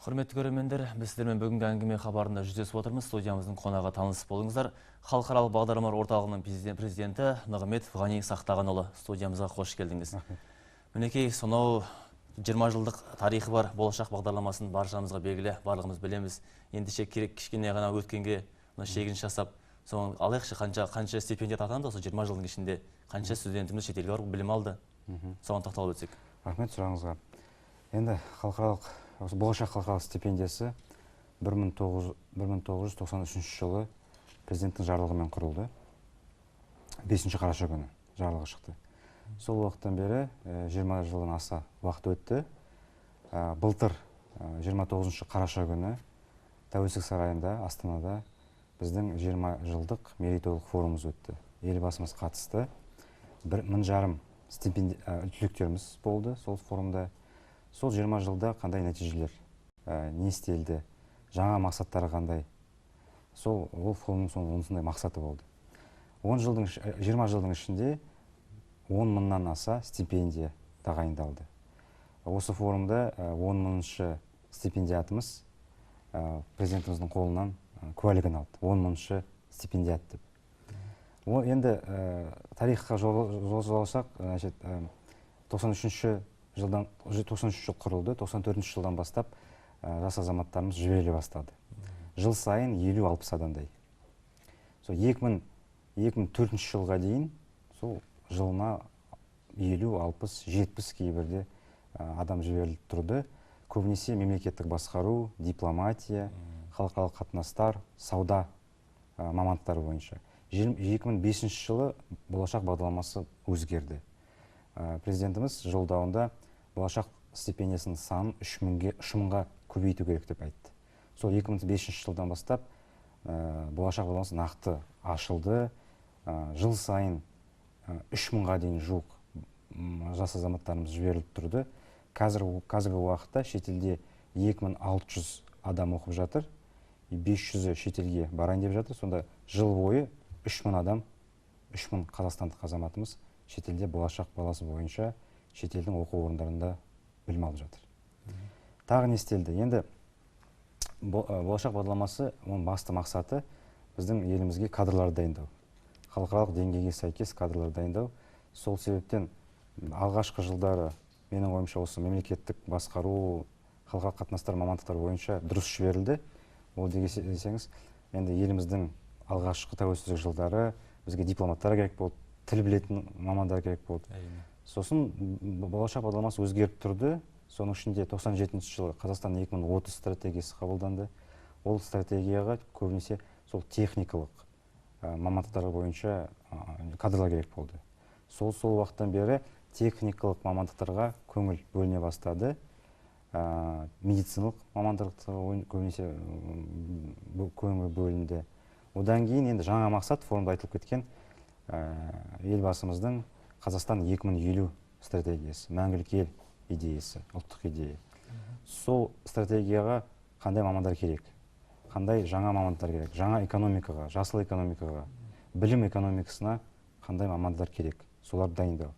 Құрметті көрермендер, біз сіздермен бүгінгі әңгіме хабарында жүздесіп отырмыз. Студиямыздың қонағы таныс болыңыздар. Халықаралық бағдарламалар орталығының президенті Нығымет Ғани Сақтағанұлы. Студиямызға қош келдіңіз. Мінекей, сонау 20 жылдық тарихы бар болашақ бағдарламасын баршамызға белгілі, барлығымыз білеміз. Ендеше керек кішкене ғана өткенге шегін жасап, соның алайықшы қанша стипендия атанды осы 20 жылдың ішінде, қанша студентіміз шетелге барып білім алды. Соған тоқталып өтсек. Рахмет сұрағыңызға. Енді болашақ халықаралық стипендиясы 1993 жылы президенттің жарлығымен құрылды. 5 қараша күні жарлығы шықты. Сол уақыттан бері 20 жылдан аса уақыт өтті. Былтыр 29 қараша күні Тәуелсіздік сарайында, Астанада біздің 20 жылдық мерейтойлық форумымыз өтті. Елбасымыз қатысты. 1,5 түлектеріміз болды сол форумда. Сол 20 жылда қандай нәтижелер, не істелді, жаңа мақсаттары қандай. Ол форумның осындай мақсаты болды. 20 жылдың ішінде 10 мыңнан аса стипендия тағайындалды. Осы форумда 10 мыңыншы стипендиатымыз президентіміздің қолынан куәлігін алды. 10 мыңыншы стипендиат деп. Енді тарихқа жолсақ, 93 жыл құрылды, 94 жылдан бастап жас азаматтарымыз жіберіле бастады. Жыл сайын 50-60 адамдай. 2004 жылға дейін жылына 50-60-70 кейбірде адам жіберіліп тұрды. Көбінесе мемлекеттік басқару, дипломатия, халықаралық қатынастар, сауда мамандықтары бойынша. 2005 жылы болашақ бағдарламасы өзгерді. Президентіміз жолдауында болашақ стипендиясының санын 3 мыңға көбейту керек деп айтты. Сол 2005 жылдан бастап болашақ бағдарламасы нақты ашылды. Жыл сайын 3 мыңға дейін жуық жас азаматтарымыз жіберіліп тұрды. Қазіргі уақытта шетелде 2600 адам оқып жатыр. 500-і шетелге барайын деп жатыр. Сонда жыл бойы 3 мың қазақстандық азаматымыз шетелде болашақ баласы бойынша шетелдің оқу орындарында білім алып жатыр. Тағы не істелді? Енді болашақ бағдарламасы, оның басты мақсаты біздің елімізге кадрлар дайындау. Халықаралық деңгейге сәйкес кадрлар дайындау. Сол себептен алғашқы жылдары менің ойымша осы мемлекеттік басқару, халықаралық қатынастар мамандықтары бойынша дұрыс жіберілді. Ол десеңіз, енді еліміздің алғашқы тәуелсіздік жылдары бізге дипломаттар керек болды, тіл білетін мамандар керек болды. Сосын болашақ бағдарламасы өзгеріп тұрды. Соның ішінде 97 жылы Қазақстан 2030 стратегиясы қабылданды. Ол стратегияға көбінесе сол техникалық мамандықтар бойынша кадрлар керек болды. Сол уақыттан бері техникалық мамандықтарға көңіл бөліне бастады. Медициналық мамандықтарға көбінесе көңіл бөлінді. Одан кейін енді жаңа мақсат форумда айтылып кеткен елбасымыздың Қазақстан 2050 стратегиясы, мәңгілік ел идеясы, ұлттық идея. Сол стратегияға қандай мамандар керек, қандай жаңа мамандар керек, жаңа экономикаға, жасыл экономикаға, білім экономикасына қандай мамандар керек, соларды дайындау.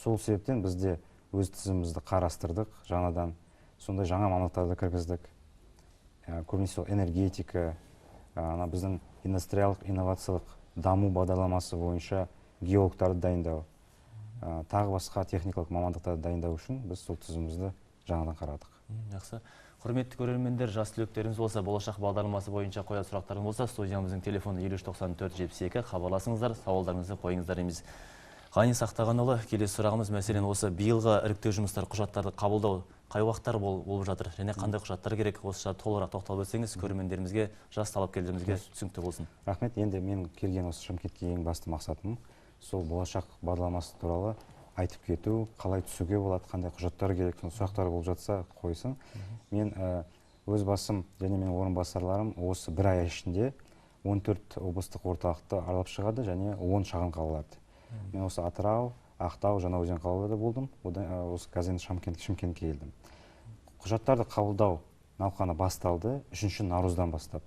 Сол себептен бізде өз тізімімізді қарастырдық, жаңадан сондай жаңа мамандықтарды кіргіздік. Көбінесе энергетика, біздің индустриялық инновациялық даму бағдарламасы бойынша геологтарды дайындау, тағы басқа техникалық мамандықтарды дайындау үшін біз сол тізімімізді жаңадан қарадық. Жақсы. Құрметті көрермендер, жас түлектеріңіз болса, болашақ бағдарламасы бойынша қояр сұрақтарыңыз болса, студиямыздың телефоны 539472 хабарласыңыздар, сауалдарыңызды қойыңыздар дейміз. Ғани Сақтағанұлы, келесі сұрағымыз мәселен осы биылғы іріктеу жұмыстары, құжаттарды қабылдау қай уақыттар болып жатыр және қандай құжаттар керек, осы толығырақ тоқталып өтсеңіз, көрермендерімізге, жас талапкерлерімізге түсінікті болсын. Рахмет. Енді мен келген осы Шымкентке ең басты мақсатым сол болашақ бағдарламасы туралы айтып кету, қалай түсуге болады, қандай құжаттар керек, сұрақтар болып жатса қойсын. Мен өз басым және менің орынбасарларым осы бір ай ішінде 14 облыстық орталықты аралап шығады және 10 шағын қалаларды. Мен осы Атырау, Ақтау, Жаңаөзен қалаларында болдым. Осы қазір Шымкентке келдім. Құжаттарды қабылдау науқаны басталды 3 наурыздан бастап.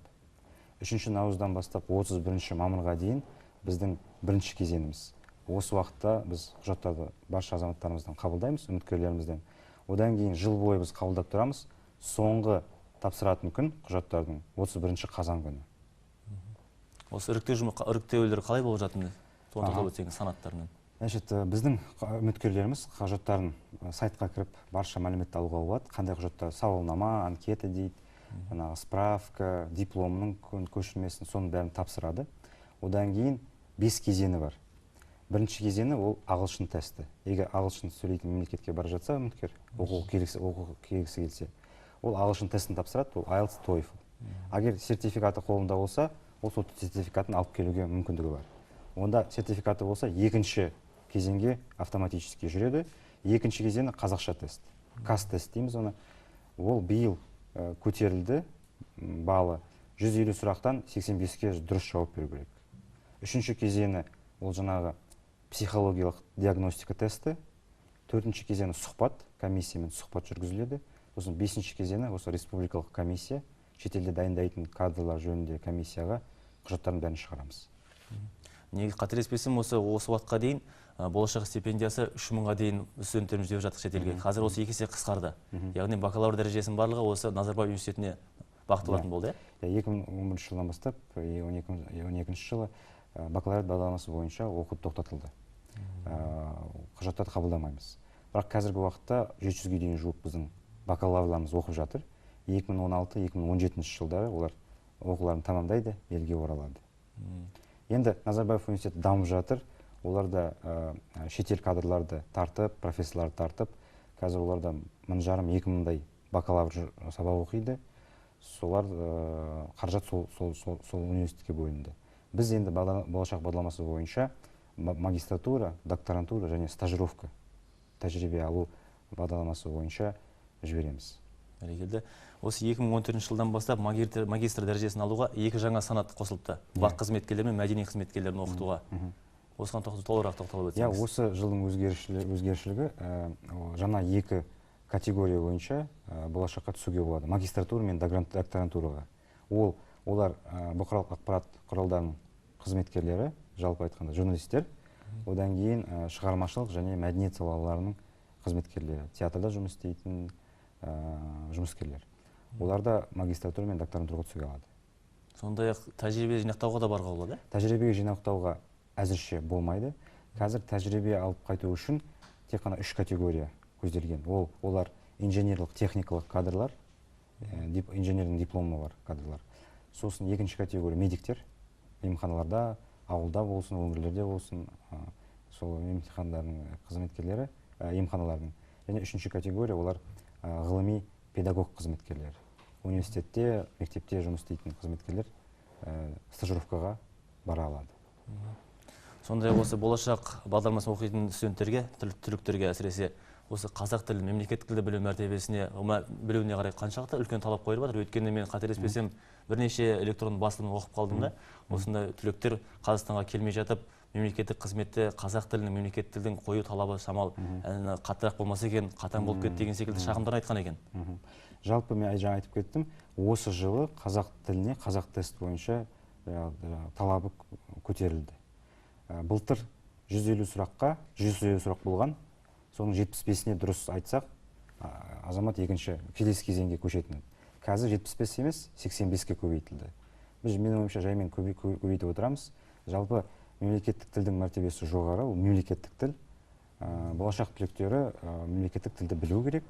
3 наурыздан бастап 31 мамырға дейін біздің бірінші кезеңіміз. Осы уақытта біз құжаттарды барша азаматтарымыздан қабылдаймыз, үміткерлерімізден. Одан кейін жыл бойы біз қабылдап тұрамыз. Соңғы тапсыратын күн құжаттардың 31 қазан күні. Осы іріктеулер қалай болып жатыр? Соны тоқталып өтсеңіз санаттарынан. Значит, біздің үміткерлеріміз құжаттарын сайтқа кіріп барша мәліметті алуға болады. Қандай құжаттар? Сауалнама, анкета дейді, справка, дипломның көшірмесін, соның бәрін тапсырады. Одан кейін 5 кезеңі бар. Бірінші кезеңі ол ағылшын тесті. Егер ағылшын сөйлейтін мемлекетке бара жатса үміткер, оқу келгісі келсе, ол ағылшын тестін тапсырады, ол IELTS, TOEFL. Егер сертификаты қолында болса, ол сол сертификатын алып келуге мүмкіндігі бар. Онда сертификаты болса, екінші кезеңге автоматически жүреді. Екінші кезеңі қазақша тест. КАС тест дейміз оны. Ол биыл көтерілді балы. 150 сұрақтан 85-ке дұрыс жауап беру керек. Үшінші кезеңі ол жаңағы психологиялық диагностика тесті. Төртінші кезеңі сұхбат, комиссиямен сұхбат жүргізіледі. Сосын 5-ші кезеңі осы республикалық комиссия, шетелде дайындайтын кадрлар жөнінде комиссияға құжаттарын бәрін шығарамыз. Неге қателеспесем, осы уақытқа дейін болашақ стипендиясы 3000-ға дейін студенттеріміз деп жатыр шетелге. Қазір осы 2 есе қысқарды. Яғни бакалавр дәрежесінің барлығы осы Назарбаев университетіне бағытталатын болды. 2011 жылдан бастап 2012 жылы бакалавриат бағдарламасы бойынша оқу тоқтатылды. Құжаттарды қабылдамаймыз. Бірақ қазіргі уақытта 700-ге дейін жуық біздің бакалаврларымыз оқып жатыр. 2016-2017 жылдары олар оқуларын тамамдайды, елге оралады. Енді Назарбаев университеті дамып жатыр. Оларда шетел кадрларды тартып, профессорларды тартып, қазір оларда 1500-2000-дай бакалавр сабақ оқиды. Солар қаражат сол университетке бөлінді. Біз енді болашақ бағдарламасы бойынша магистратура, докторантура және стажировка, тәжірибе алу бағдарламасы бойынша жібереміз. Бәрекелді. Осы 2014 жылдан бастап магистр дәрежесін алуға 2 жаңа санат қосылыпты. Бақ қызметкерлері мен мәдени қызметкерлерін оқытуға. Осыған толығырақ тоқталып өтсеңіз. Осы жылдың өзгерішілігі жаңа 2 категория бойынша болашаққа түсуге болады. Магистратура мен докторантураға. Олар бұқаралық ақпарат құралдарының қызметкерлері, жалпы айтқанда журналистер, одан кейін шығармашылық және мәдениет салаларының қызметкерлері, театрда жұмыс істейтін жұмыскерлер. Оларда магистратура мен докторантураға түсуге алады. Сондай-ақ тәжірибе жинақтауға да баруға болады? Тәжірибеге жинақтауға әзірше болмайды. Қазір тәжірибе алып қайту үшін тек қана 3 категория көзделген. Олар инженерлік техникалық кадрлар, инженердің дипломы бар кадрлар. Сосын екінші категория медиктер, емханаларда, ауылда болсын, өңірлерде болсын, сол емханалардың қызметкерлері, емханалардың. Және үшінші категория олар ғылыми педагог қызметкерлер. Университетте, мектепте жұмыс істейтін қызметкерлер стажировкаға бара алады. Сондай осы болашақ бағдарламасын оқитын студенттерге, түлектерге әсіресе осы қазақ тілін, мемлекеттік тілді білу мәртебесіне, білуіне қарай қаншалықты үлкен талап қойылып жатыр. Өйткені мен қателеспесем, бірнеше электронды басылымын оқып қалдым да, осындай түлектер Қазақстанға келмей жатып, мемлекеттік қызметте қазақ тілінің, мемлекеттік тілдің қою талабы шамал қаттырақ болмаса екен, қатаң болып кетті деген секілді шағымдар айтқан екен. Жалпы мен жаңа айтып кеттім, осы жылы қазақ тіліне, қазақ тест бойынша талабы көтерілді. Былтыр 150 сұраққа 150 сұрақ болған, соның 75-іне дұрыс айтсақ, азамат екінші келесі кезеңге көшетін. Қазір 75 емес, 85-ке көбейтілді. Біз менің ойымша жаймен көбейтіп отырамыз. Жалпы мемлекеттік тілдің мәртебесі жоғары, ол мемлекеттік тіл. Болашақ түлектері мемлекеттік тілді білу керек.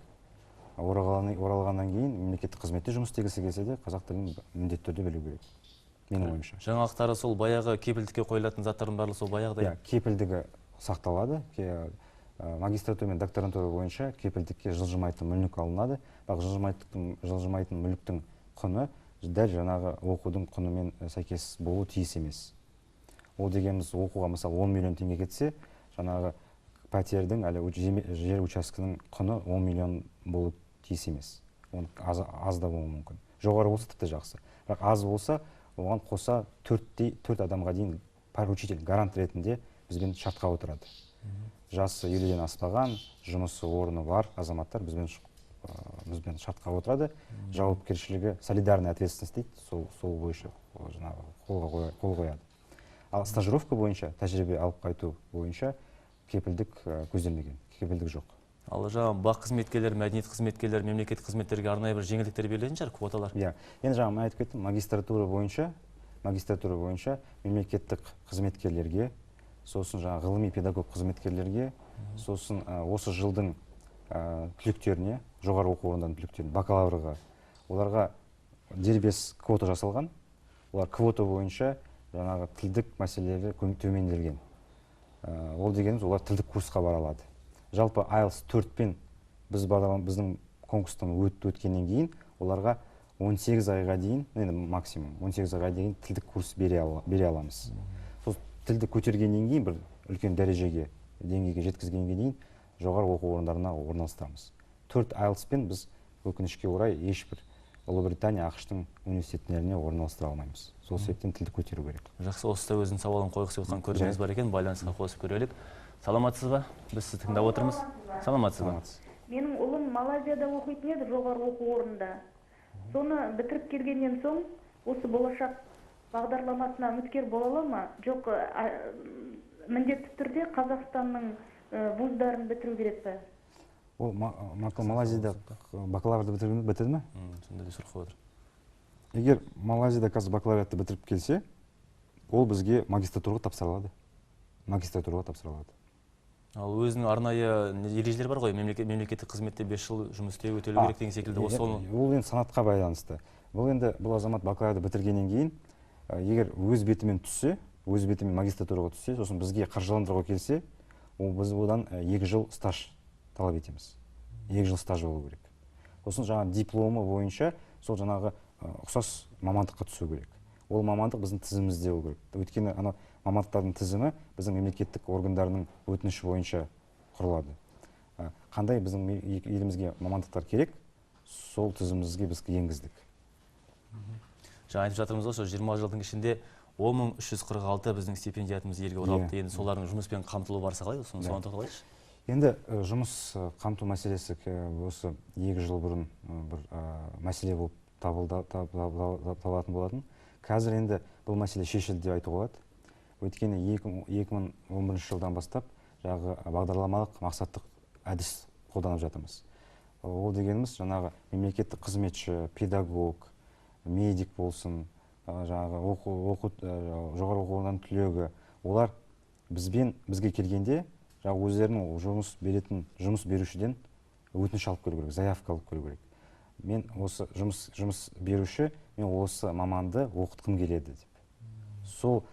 Оралғаннан кейін мемлекеттік қызметте жұмыс істегісі келсе де қазақ тілін міндетті түрде білу керек. Менің ойымша. Жаңалықтары сол баяғы кепілдікке қойылатын заттардың барлығы сол баяғыдай. Кепілдігі сақталады. Магистратура мен докторантура бойынша кепілдікке жылжымайтын мүлік алынады. Бірақ жылжымайтын мүліктің құны дәл жаңағы оқудың құнымен сәйкес болу тиіс емес. Ол дегеніміз оқуға мысалы 10 миллион теңге кетсе, жаңағы пәтердің жер учаскінің құны 10 миллион болу тиіс емес. Аз да болуы мүмкін. Жоғары болса тіпті жақсы. Бірақ аз болса, оған қоса 4 адамға дейін поручитель, гарант ретінде бізбен шартқа отырады. Жасы 50-ден аспаған, жұмысы орны бар азаматтар бізбен шартқа отырады. Жауапкершілігі, солидарный ответственность дейді, сол бойынша қол қояды. Ал стажировка бойынша, тәжірибе алып қайту бойынша кепілдік көзделмеген, кепілдік жоқ. Ал жаңа бақ қызметкерлер, мәдениет қызметкерлер, мемлекеттік қызметтерге арнайы бір жеңілдіктер берілетін шығар, квоталар. Иә. Енді жаңа мен айтып кеттім, магистратура бойынша мемлекеттік қызметкерлерге, сосын жаңа ғылыми педагог қызметкерлерге, сосын осы жылдың түлектеріне, жоғары оқу орындарының түлектеріне, бакалаврға, оларға дербес квота жасалған. Олар квота бойынша жаңағы тілдік мәселелері төменделген. Ол дегеніміз, олар тілдік курсқа бара алады. Жалпы IELTS 4-пен біздің конкурстан өткеннен кейін оларға 18 айға дейін, максимум 18 айға дейін тілдік курс бере аламыз. Сол тілді көтергеннен кейін, бір үлкен дәрежеге, деңгейге жеткізгенге дейін жоғары оқу орындарына орналастырамыз. 4 IELTS-пен біз өкінішке орай ешбір Ұлыбритания, ақш-тың университеттеріне орналастыра алмаймыз. Сол себептен тілді көтеру керек. Жақсы, осыда өзінің сауалын қойғысы отқан көрерменіміз бар екен, байланысқа қосып көрелік. Саламатсыз ба? Біз сізді тыңдап отырмыз. Саламатсыз ба? Менің ұлым Малайзияда оқитын еді, жоғары оқу орнында. Соны бітіріп келгеннен соң, осы болашақ бағдарламасына үміткер бола ала ма? Жоқ, міндетті түрде Қазақстанның вуздарын бітіру керек пе? Ол Малайзияда бакалаврды бітірді ме? Сонда да сұрақ отыр. Егер Малайзияда қазір бакалавриатты бітіріп келсе, ол бізге магистратураға тапсырылады. Ал өзінің арнайы ережелер бар ғой, мемлекеттік қызметте 5 жыл жұмыс істеу өтелу керек деген секілді. Ол енді санатқа байланысты. Бұл азамат бакалаврды бітіргеннен кейін, егер өз бетімен түссе, өз бетімен магистратураға түссе, сосын бізге қаржыландыруға келсе, біз одан 2 жыл стаж талап етеміз. 2 жыл стаж болу керек. Сосын жаңа дипломы бойынша сол жаңағы ұқсас мамандыққа түсу керек. Ол мамандық біздің тізімімізде болу керек. Өйткені ана мамандықтардың тізімі біздің мемлекеттік органдарының өтініші бойынша құрылады. Қандай біздің елімізге мамандықтар керек, сол тізімімізге біз енгіздік. Жаңа айтып жатырмыз ғой, 20 жылдың ішінде 10.346 біздің стипендиятымыз елге оралыпты. Енді солардың жұмыспен қамтылу барысы қалай? Соны тоқталайықшы. Енді жұмыс қамту мәселесі осы 2 жыл бұрын бір мәселе болып табылатын болатын. Қазір енді бұл мәселе шешілді деп айтуға болады. Өйткені 2011 жылдан бастап жаңағы бағдарламалық мақсаттық әдіс қолданып жатырмыз. Ол дегеніміз жаңағы мемлекеттік қызметші, педагог, медик болсын, жаңағы жоғары оқу орнының түлегі, олар бізге келгенде өздерінің жұмыс берушіден өтініш алып келу керек, заявка алып келу керек. Мен осы жұмыс беруші, мен осы маманды оқытқым келеді деп. Сол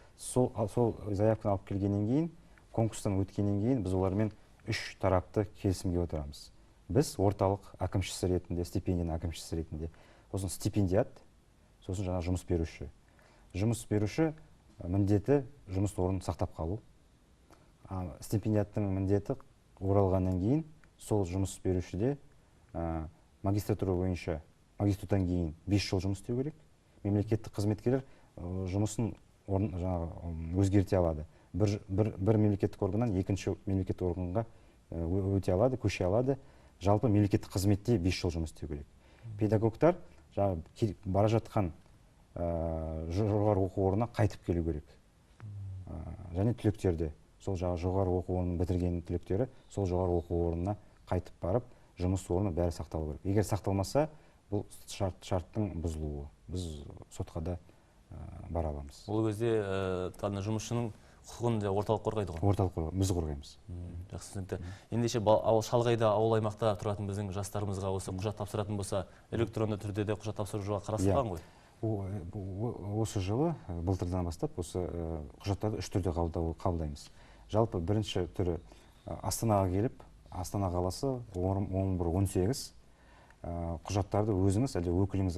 заявканы алып келгеннен кейін, конкурстан өткеннен кейін біз олармен 3 тарапты келісімге отырамыз. Біз орталық әкімшісі ретінде, стипендияның әкімшісі ретінде, сосын стипендиат, сосын жаңа жұмыс беруші. Жұмыс беруші міндеті жұмыс орнын сақтап қалу. Стипендиаттың міндеті оралғаннан кейін сол жұмыс берушіде магистратура бойынша магистратурадан кейін 5 жыл жұмыс істеу керек. Мемлекеттік қызметкерлер жұмысын өзгерте алады. Бір мемлекеттік органнан екінші мемлекеттік органға өте алады, көше алады. Жалпы мемлекеттік қызметте 5 жыл жұмыс істеу керек. Педагогтар бара жатқан жоғары оқу орнына қайтып келу керек. Және түлектерде сол жоғары оқу орнын бітірген түлектері сол жоғары оқу орнына қайтып барып, жұмыс орны бәрі сақталу керек. Егер сақталмаса, бұл шарттың бұзылуы. Біз сотқа да бара аламыз. Ол кезде жұмысшының құқығын орталық қорғайды ғой? Орталық қорғайды, біз қорғаймыз. Жақсы, түсінікті. Ендеше шалғайда, ауыл аймақта тұратын біздің жастарымызға осы құжат тапсыратын болса, электронды түрде де құжат тапсыруға қарастырылған ғой? Осы жылы, былтырдан бастап, осы құжаттарды 3 түрде қабылдаймыз. Жалпы бірінші түрі Астанаға келіп, Астана қаласы 11-18 құжаттарды өзіңіз, әлде өкіліңіз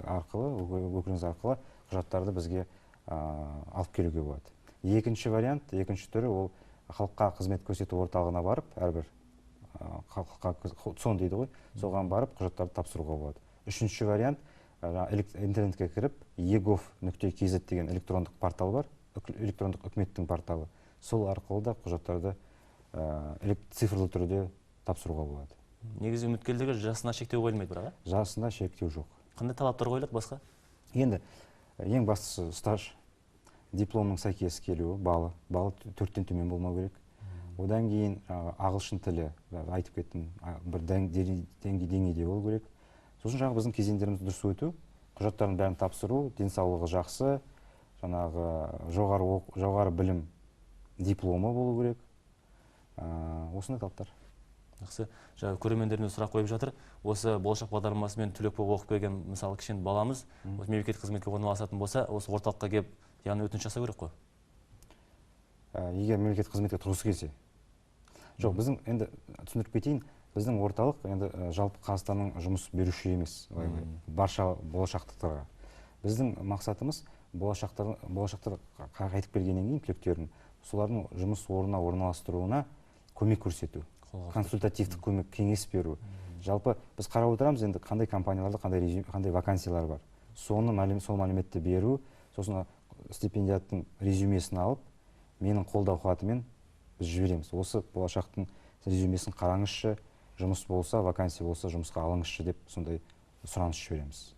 арқылы құжаттарды бізге алып келуге болады. Екінші вариант, екінші түрі ол халыққа қызмет көрсету орталығына барып, әрбір халыққа сон дейді ғой, соған барып құжаттарды тапсыруға болады. Үшінші вариант, интернетке кіріп, egov.kz деген электрондық портал бар, электрондық үкіметтің порталы. Сол арқылы да құжаттарды цифрлы түрде тапсыруға болады. Негізі үміткерлерге жасына шектеу қойылмайды бірақ? Жасына шектеу жоқ. Қандай талаптар қойылады басқа? Енді ең бастысы стаж, дипломның сәйкес келуі, балы 4-тен төмен болмау керек. одан кейін ағылшын тілі, айтып кеттім, бір деңгейде болу керек. Сосын жаңағы біздің кезеңдерімізді дұрыс өту, құжаттардың бәрін тапсыру, денсаулығы жақсы, жаңағы жоғары білім дипломы болу керек. Осындай талаптар. Жақсы. Жаңа көрермендеріне сұрақ қойып жатыр. Осы болашақ бағдарламасымен түлек болып оқып келген, мысалы, кішкентай баламыз осы мемлекеттік қызметке орналасатын болса, осы орталыққа келіп, яғни өтініш жасау керек қой. Егер мемлекеттік қызметке тұрғысы келсе. Жоқ, біздің енді түсіндіріп кетейін, біздің орталық енді жалпы Қазақстанның жұмыс беруші емес, барша болашақтықтарға. Біздің мақсатымыз болашақтар қайтып келгеннен кейін түлектердің солардың жұмыс орнына орналастыруына көмек көрсету, консультативтік көмек, кеңес беру. Жалпы біз қарап отырамыз енді қандай компанияларда қандай вакансиялар бар. Сол мәліметті беру, сосын стипендиаттың резюмесін алып, менің қолдау хатымен біз жібереміз. Осы болашақтың резюмесін қараңызшы, жұмыс болса, вакансия болса, жұмысқа алыңызшы деп сондай сұраныс жібереміз.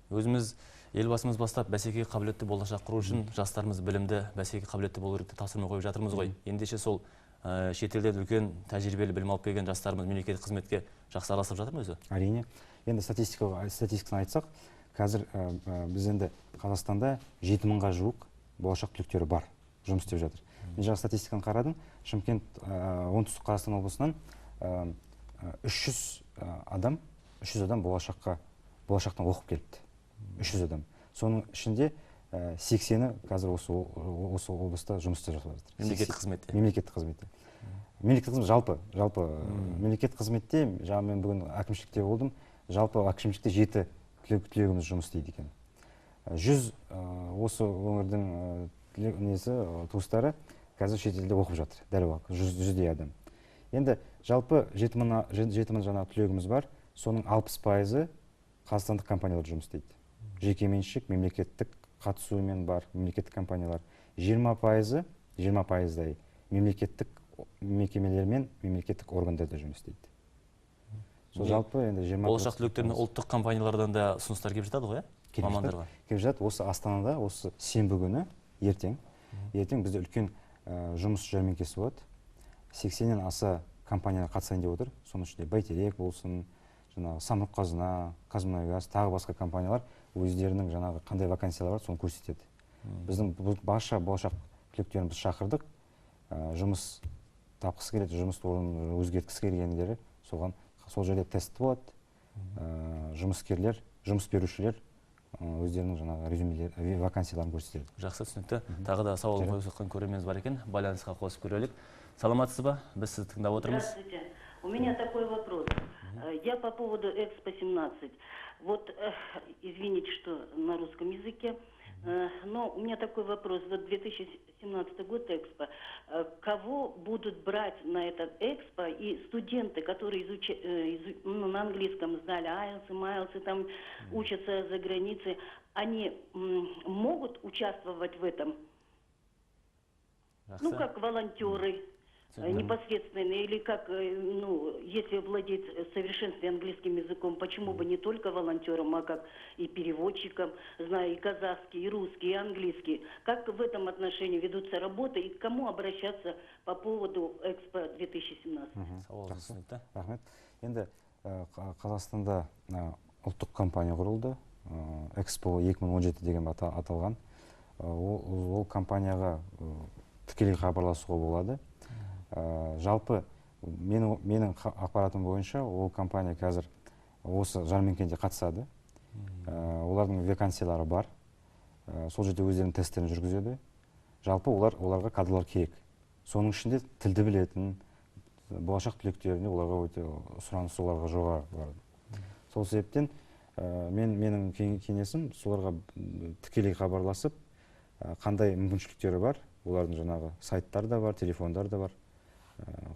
Өзіміз елбасымыз бастап бәсекеге қабілетті болашақ құру үшін жастарымыз білімді, бәсекеге қабілетті болу керек деп тапсырма қойып жатырмыз ғой. Ендеше сол шетелден үлкен тәжірибелі білім алып келген жастарымыз мемлекеттік қызметке жақсы араласып жатыр ма өзі? Әрине. Енді статистиканы айтсақ, қазір біз енді Қазақстанда 7000-ға жуық болашақ түлектері бар, жұмыс істеп жатыр. Мен жаңа статистиканы қарадым, Шымкент оңтүстік Қазақстан облысынан 300 адам болашақтан оқып келіпті. 300 адам. Соның ішінде 80-і қазір осы облыста жұмыс істеп жатыр. Мемлекеттік қызметте. Мемлекеттік қызметте. Мемлекеттік қызмет жалпы мемлекеттік қызметте, жаңа мен бүгін әкімшілікте болдым, жалпы әкімшілікте 7 түлегіміз жұмыс істейді екен. 100 осы өңірдің туыстары қазір шетелде оқып жатыр, дәл уақыт 100-дей адам. Енді жалпы 7000 жаңа түлегіміз бар, соның 60%-ы қазақстандық компаниялар жұмыс істейді. Жекеменшік, мемлекеттік қатысуымен бар мемлекеттік компаниялар. 20%-дай мемлекеттік мекемелер мен мемлекеттік органдарда жұмыс істейді. Сол жалпы енді 20%. Болашақ түлектеріне ұлттық компаниялардан да ұсыныстар келіп жатады ғой, мамандарға? Келіп жатады. Осы Астанада, осы сенбі күні, ертең бізде үлкен жұмыс жәрмеңкесі болады. 80-нен аса компанияға қатысайын деп отыр. Соның ішінде Бәйтерек болсын, Самұрық Қазына, Қазмұнайгаз, тағы басқа компаниялар өздерінің жаңағы қандай вакансиялар бар, соны көрсетеді. Біздің барша болашақ түлектерімізді шақырдық. Жұмыс тапқысы келеді, жұмыс орнын өзгерткісі келгендері сол жерде тест болады. Жұмыскерлер, жұмыс берушілер өздерінің жаңағы резюмелер, вакансияларын көрсетеді. Жақсы, түсінікті. Тағы да сауал қойып жатқан көрерменіміз бар екен. Байланысқа қосып көрелік. Саламатсыз ба? Біз сізді тыңдап отырмыз. Здравствуйте. У меня такой вопрос. Я по поводу Экспо-17. Вот, извините, что на русском языке, но у меня такой вопрос. Вот 2017 год Экспо. Кого будут брать на этот Экспо и студенты, которые на английском сдали IELTS, MILES, там учатся за границей, они могут участвовать в этом? Ну, как волонтеры. Непосредственно, или как, если владеть в совершенстве английским языком, почему бы не только волонтерам, а как и переводчикам, знаю, и казахский, и русский, и английский. Как в этом отношении ведутся работы и к кому обращаться по поводу Экспо 2017? Рахмет. Енді Қазақстанда ұлттық компания құрылды, Экспо 2017 деген аталған. Ол компанияға тікелей хабарласуға болады. Жалпы менің ақпаратым бойынша ол компания қазір осы жәрмеңкеге қатысады. Олардың вакансиялары бар. Сол жерде өздерінің тесттерін жүргізеді. Жалпы оларға кадрлар керек. Соның ішінде тілді білетін болашақ түлектеріне оларға өте сұраныс оларға жоғары болады. Сол себептен менің кеңесім соларға тікелей хабарласып, қандай мүмкіншіліктері бар, олардың жаңағы сайттары да бар, телефондары да бар.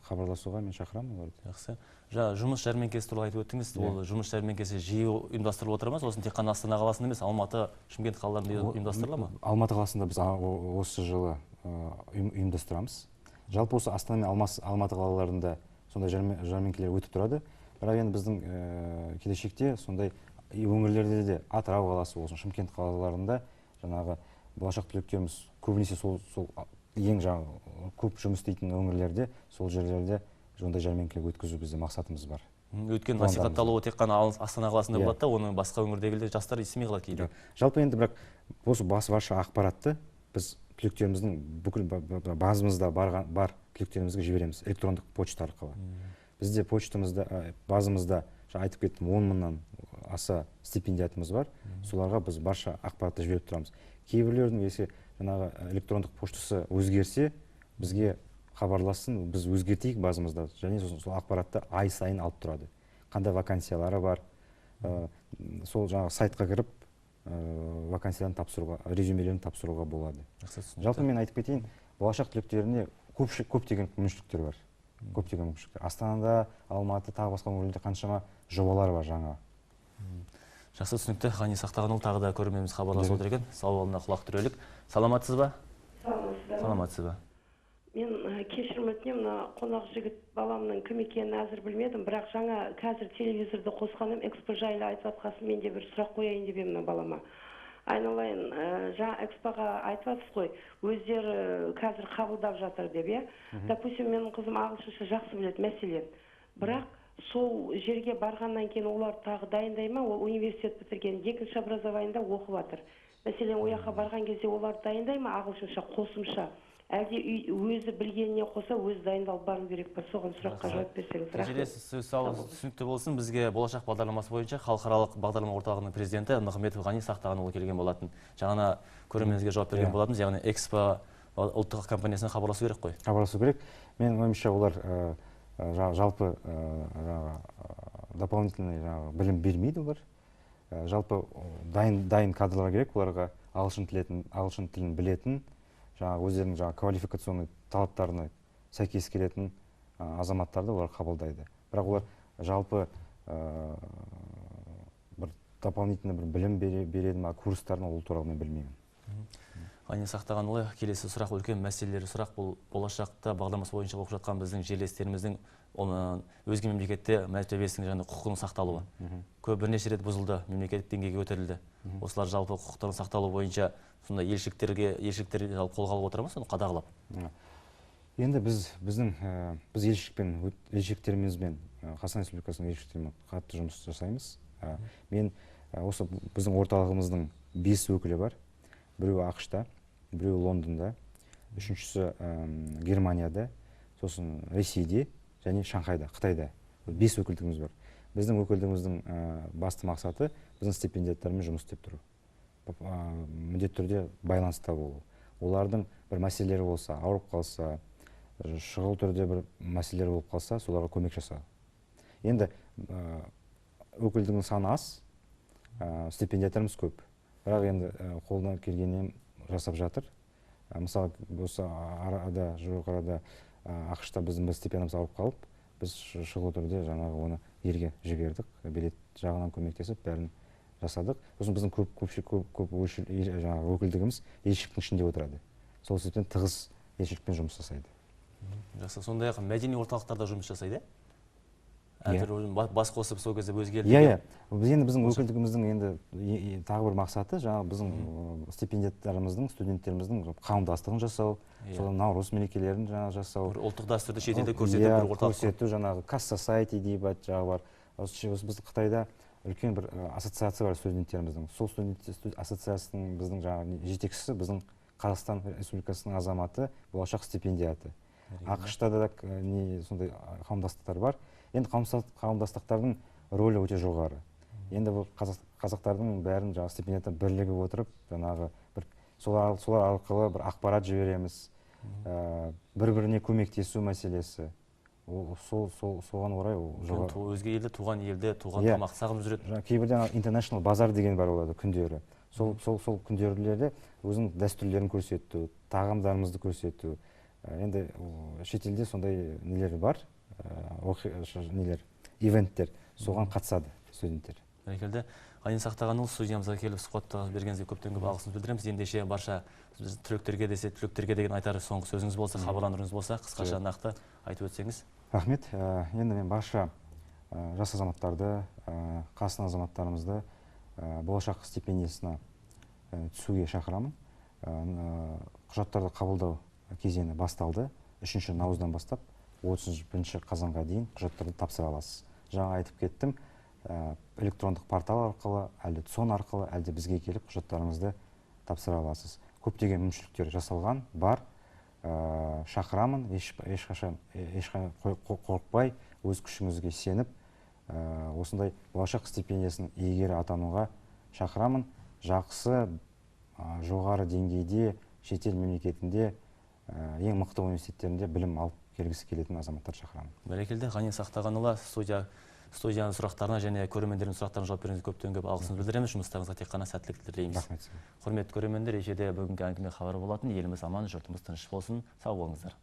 Хабарласуға мен шақырамын оларды. Жақсы. Жұмыс жәрмеңкесі туралы айтып өттіңіз. Ол жұмыс жәрмеңкесі жиі ұйымдастырылып отыра ма? Сосын тек қана Астана қаласында емес, Алматы, Шымкент қалаларында ұйымдастырыла ма? Алматы қаласында біз осы жылы ұйымдастырамыз. Жалпы осы Астана мен Алматы қалаларында сондай жәрмеңкелер өтіп тұрады. Бірақ енді біздің келешекте сондай өңірлерде де Атырау қаласы болсын, Шымкент қалаларында жаңағы болашақ түлектеріміз көбінесе сол ең көп жұмыс істейтін өңірлерде, сол жерлерде ондай жәрмеңкелер өткізу бізде мақсатымыз бар. Өткен насихатталуы тек қана Астана қаласында болады да, оны басқа өңірдегілер жастар естімей қалады кейде. Жалпы енді бірақ осы барша ақпаратты біз түлектеріміздің бүкіл базамызда бар түлектерімізге жібереміз электрондық почта арқылы. Бізде почтамызда, базамызда айтып кеттім, 10 мыңнан аса стипендиатымыз бар. Соларға біз барша ақпаратты жіберіп тұрамыз. Кейбіреулердің жаңағы электрондық поштасы өзгерсе, бізге хабарласын, біз өзгертейік базамызда, және сол ақпаратты ай сайын алып тұрады. Қандай вакансиялары бар, сол жаңағы сайтқа кіріп, вакансияларын тапсыруға, резюмелерін тапсыруға болады. Жалпы мен айтып кетейін, болашақ түлектеріне көптеген мүмкіншіліктер бар. Көптеген мүмкіншіліктер. Астанада, Алматы, тағы басқа өңірлерде қаншама жобалар бар жаңа. Жақсы, түсінікті. Ғани Сақтағанұлы, тағы да көрерменіміз хабарласып отыр екен. Сауалына құлақ түрелік. Саламатсыз ба? Саламатсыз ба? Мен кешірім өтінемін, қонақ жігіт баламның кім екенін әзір білмедім, бірақ жаңа қазір телевизорды қосқаным, экспо жайлы айтып жатқасын, мен де бір сұрақ қояйын деп едім балама. Айналайын, жаңа экспоға айтып жатсыз ғой, өздері қазір қабылдап жатыр деп, иә? Допустим, менің қызым ағылшынша жақсы біледі, мәселен. Бірақ сол жерге барғаннан кейін олар тағы дайындай ма? Ол университет бітірген, екінші образованиеда оқып жатыр. Мәселен, ол жаққа барған кезде олар дайындай ма ағылшынша қосымша? Әлде өзі білгеніне қоса өзі дайындалып бару керек па? Соған сұраққа жауап берсеңіз. Келесі сөз түсінікті болсын. Бізге болашақ бағдарламасы бойынша халықаралық бағдарлама орталығының президенті Нығметов Ғани Сақтағанұлы келген болатын. Жаңа көрерменімізге жауап берген болатынбыз, яғни Экспо ұлттық компаниясына хабарласу керек қой. Хабарласу керек. Мен ойымша олар жалпы дополнительный білім бермейді олар. Жалпы дайын кадрлар керек, оларға ағылшын тілін білетін, өздерінің квалификационный талаптарына сәйкес келетін азаматтарды олар қабылдайды. Бірақ олар жалпы бір дополнительный бір білім береді ма, курстарын ол туралы мен білмеймін. Ғани Сақтағанұлы, келесі сұрақ үлкен мәселелері сұрақ. Бұл болашақта бағдарламасы бойынша оқып жатқан біздің жерлестеріміздің өзге мемлекетте мәртебесінің және құқығының сақталуы. Бірнеше рет бұзылды, мемлекеттік деңгейге көтерілді. Осылар жалпы құқықтарын сақталу бойынша сонда елшіліктер қолға алып отырамыз, соны қадағалап. Енді біз елшіліктерімізбен, Қазақстан Республикасының елшіліктерімен қатты жұмыс жасаймыз. Мен осы біздің орталығымыздың 5 өкілі бар. Біреуі ақш-та, біреуі Лондонда, үшіншісі Германияда, сосын Ресейде және Шанхайда, Қытайда. 5 өкілдігіміз бар. Біздің өкілдігіміздің басты мақсаты біздің стипендиаттармен жұмыс істеп тұру. Міндетті түрде байланыста болу. Олардың бір мәселелері болса, ауырып қалса, шұғыл түрде бір мәселелері болып қалса, соларға көмек жасау. Енді өкілдігінің саны аз, стипендиаттарымыз көп. Бірақ енді қолдан келгеннен жасап жатыр. Мысалы, осы арада, жуық арада ақш-та біздің стипендиямыз ауырып қалып, біз шұғыл түрде жаңағы оны елге жібердік, билет жағынан көмектесіп, бәрін жасадық. Сосын біздің көп өкілдігіміз елшіліктің ішінде отырады. Сол себептен тығыз елшілікпен жұмыс жасайды. Жақсы, сондай-ақ мәдени орталықтарда жұмыс жасайды? Бас қосып сол кезде өзге елдерге? Енді біздің өкілдігіміздің енді тағы бір мақсаты, жаңағы біздің стипендиаттарымыздың, студенттеріміздің қауымдастығын жасау, сол наурыз мерекелерін жасау. Ұлттық дәстүрді шетелде көрсету, көрсету, жаңағы Касс Society дейіп жағы бар. Осы біздің Қытайда үлкен бір ассоциация бар студенттеріміздің. Сол студент ассоциациясының біздің жаңағы жетекшісі біздің Қазақстан Республикасының азаматы, болашақ стипендиаты. ақш-та да сондай қауымдастықтар бар. Енді қауымдастықтардың рөлі өте жоғары. Енді бұл қазақтардың бәрін стипендиаттан бірігіп отырып, солар арқылы бір ақпарат жібереміз, бір-біріне көмектесу мәселесі. Соған орай өзге елде, туған елде, туған тамақ сағынып жүреді. Кейбірде International базар деген бар болады күндері. Сол күндерлерде өзінің дәстүрлерін көрсету, тағамдарымызды көрсету. Енді шетелде сондай нелер бар, ивенттер, соған қатысады студенттер. Бәрекелді. Ғани Сақтағанұлы, студиямызға келіп сұхбатты бергеніңізге көптен көп алғысымызды білдіреміз. Ендеше барша түлектерге деген айтар соңғы сөзіңіз болса, хабарландыруыңыз болса, қысқаша нақты айтып өтсеңіз. Рахмет. Енді мен барша жас азаматтарды, Қазақстан азаматтарымызды болашақ стипендиясына түсуге шақырамын. Құжаттарды қабылдау кезеңі басталды. 3 наурыздан бастап 31 қазанға дейін құжаттарды тапсыра аласыз. Жаңа айтып кеттім, электрондық портал арқылы, әлде ЦОН арқылы, әлде бізге келіп құжаттарыңызды тапсыра аласыз. Көптеген мүмкіншіліктер жасалған, бар. Шақырамын, ешқашан қорықпай, өз күшіңізге сеніп, осындай болашақ стипендиясының иегері атануға шақырамын. Жақсы, жоғары деңгейде, шетел мемлекетінде, ең мықты университеттерінде білім алып келгісі келетін азаматтар шақырамын. Бәрекелді, Ғани Сақтағанұлы, студияның сұрақтарына және көрермендердің сұрақтарына жауап беруіңізге көптен көп алғысымызды білдіреміз. Жұмыстарыңызға тек қана сәттілік тілейміз. Рахмет. Құрметті көрермендер, ешеде бүгінгі әңгіме хабары болатын. Еліміз аман, жұртымыз тыныш болсын. Сау болыңыздар.